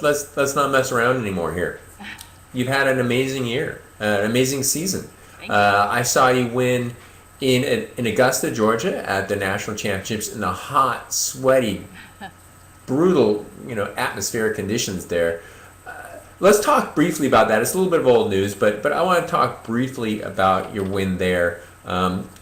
let's not mess around anymore here. You've had an amazing year, an amazing season. Thank you. I saw you win in Augusta, Georgia, at the national championships in the hot, sweaty, brutal, atmospheric conditions there. Let's talk briefly about that. It's a little bit of old news, but I want to talk briefly about your win there.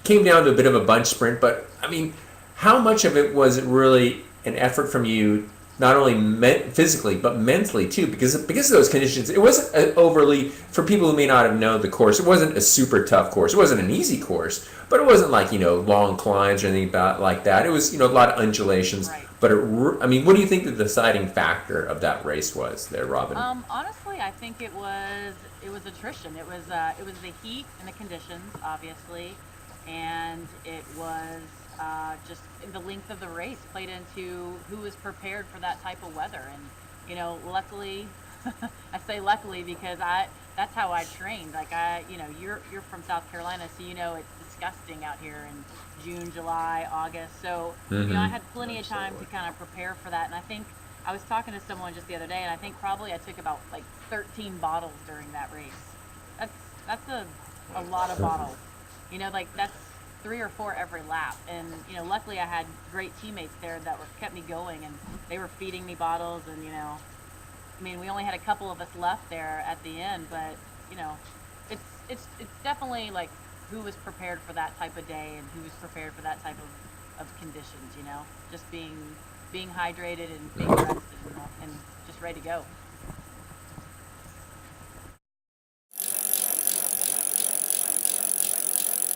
Came down to a bit of a bunch sprint, but I mean, how much of it was really an effort from you, not only physically but mentally too? Because of those conditions, it wasn't overly, for people who may not have known the course. It wasn't a super tough course. It wasn't an easy course, but it wasn't like long climbs or anything about like that. It was a lot of undulations. Right. But I mean, what do you think the deciding factor of that race was there, Robin? Honestly, I think it was attrition. It was the heat and the conditions, obviously, and it was just the length of the race played into who was prepared for that type of weather. And luckily, I say luckily because that's how I trained. Like you're from South Carolina, so it's disgusting out here in June, July, August. So I had plenty of time to kind of prepare for that. And I think I was talking to someone just the other day, and I think probably I took about like 13 bottles during that race. That's that's a lot of bottles. Like that's 3 or 4 every lap. And luckily I had great teammates there that kept me going, and they were feeding me bottles. And I mean, we only had a couple of us left there at the end, but you know, it's definitely like who was prepared for that type of day and who was prepared for that type of conditions. Just being hydrated and being rested and just ready to go.